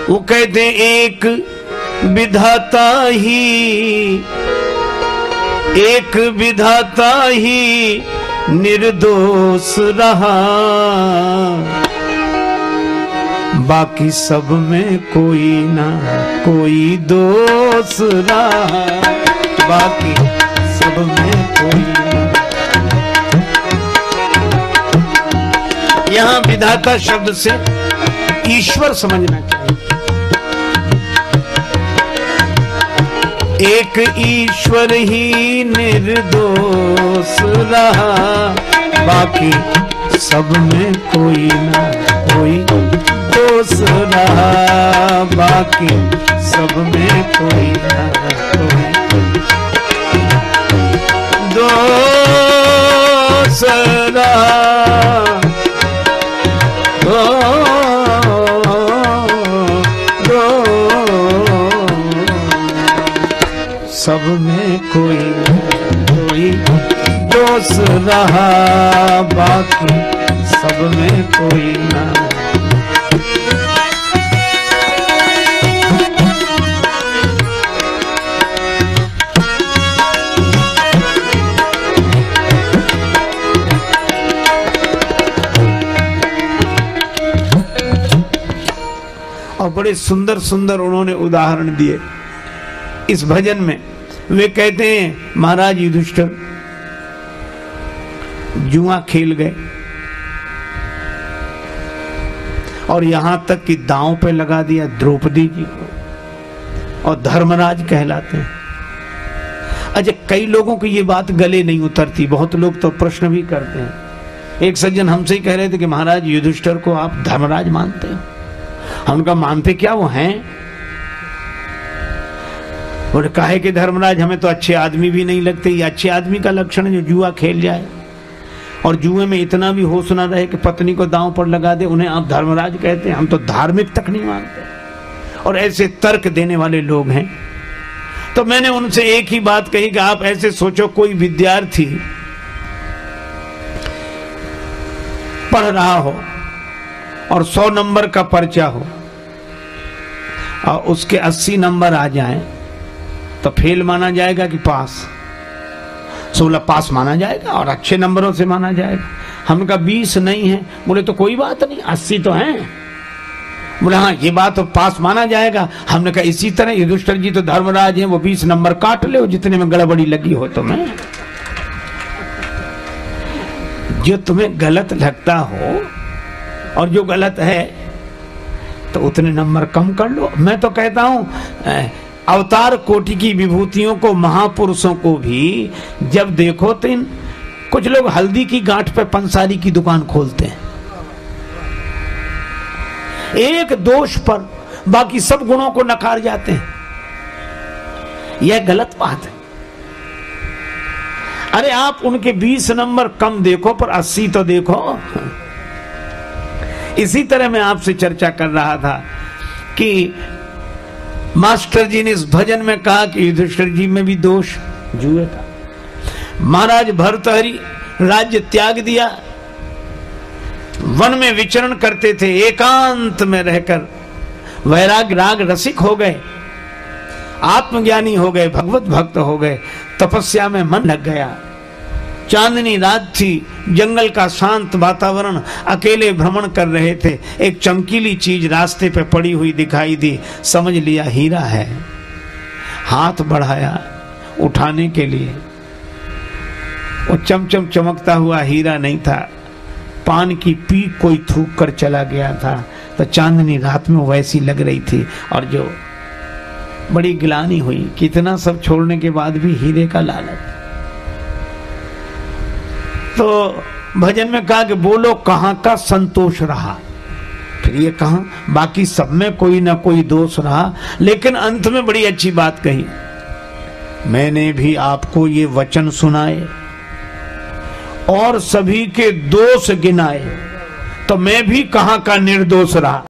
वो कहते एक विधाता ही निर्दोष रहा, बाकी सब में कोई ना कोई दोष रहा, बाकी सब में कोई ना। यहां विधाता शब्द से ईश्वर समझना चाहिए। एक ईश्वर ही निर्दोष रहा, बाकी सब में कोई ना कोई दोष रहा, बाकी सब में कोई ना कोई दोष रहा, सब में कोई दोष रहा, बाकी सब में कोई ना। और बड़े सुंदर सुंदर उन्होंने उदाहरण दिए इस भजन में। वे कहते हैं महाराज युधिष्ठिर जुआ खेल गए और यहां तक कि दांव पे लगा दिया द्रौपदी जी को, और धर्मराज कहलाते हैं। अच्छा, कई लोगों की ये बात गले नहीं उतरती, बहुत लोग तो प्रश्न भी करते हैं। एक सज्जन हमसे ही कह रहे थे कि महाराज युधिष्ठिर को आप धर्मराज मानते हो? हम उनका मानते क्या, वो हैं? और काहे कि धर्मराज हमें तो अच्छे आदमी भी नहीं लगते। ये अच्छे आदमी का लक्षण है जो जुआ खेल जाए और जुए में इतना भी होश ना रहे कि पत्नी को दांव पर लगा दे, उन्हें आप धर्मराज कहते हैं? हम तो धार्मिक तक नहीं मानते। और ऐसे तर्क देने वाले लोग हैं। तो मैंने उनसे एक ही बात कही कि आप ऐसे सोचो, कोई विद्यार्थी पढ़ रहा हो और 100 नंबर का पर्चा हो और उसके 80 नंबर आ जाएं, तो फेल माना जाएगा कि पास? 16 पास माना जाएगा और अच्छे नंबरों से माना जाएगा। हमने कहा 20 नहीं है। बोले तो कोई बात नहीं, 80 तो हैं। बोले हाँ, ये बात तो पास माना जाएगा। हमने कहा इसी तरह युधिष्ठिर जी तो धर्मराज हैं, वो 20 नंबर काट ले जितने में गड़बड़ी लगी हो तुम्हें। जो तुम्हें गलत लगता हो और जो गलत है तो उतने नंबर कम कर लो। मैं तो कहता हूं अवतार कोटि की विभूतियों को, महापुरुषों को भी जब देखो तो कुछ लोग हल्दी की गांठ पे पंसारी की दुकान खोलते हैं, एक दोष पर बाकी सब गुणों को नकार जाते हैं। यह गलत बात है। अरे आप उनके 20 नंबर कम देखो पर 80 तो देखो। इसी तरह मैं आपसे चर्चा कर रहा था कि मास्टर जी ने इस भजन में कहा कि युधिष्ठिर जी में भी दोष जुए का। महाराज भर्तहरि राज्य त्याग दिया, वन में विचरण करते थे, एकांत में रहकर वैराग राग रसिक हो गए, आत्मज्ञानी हो गए, भगवत भक्त हो गए, तपस्या में मन लग गया। चांदनी रात थी, जंगल का शांत वातावरण, अकेले भ्रमण कर रहे थे। एक चमकीली चीज रास्ते पे पड़ी हुई दिखाई दी, समझ लिया हीरा है। हाथ बढ़ाया उठाने के लिए, वो चमचम चमकता हुआ हीरा नहीं था, पान की पीक कोई थूक कर चला गया था। तो चांदनी रात में वैसी लग रही थी और जो बड़ी गिलानी हुई, कितना सब छोड़ने के बाद भी हीरे का लालच। तो भजन में कहा कि बोलो कहां का संतोष रहा। फिर ये कहा बाकी सब में कोई ना कोई दोष रहा, लेकिन अंत में बड़ी अच्छी बात कही, मैंने भी आपको ये वचन सुनाए और सभी के दोष गिनाए, तो मैं भी कहां का निर्दोष रहा।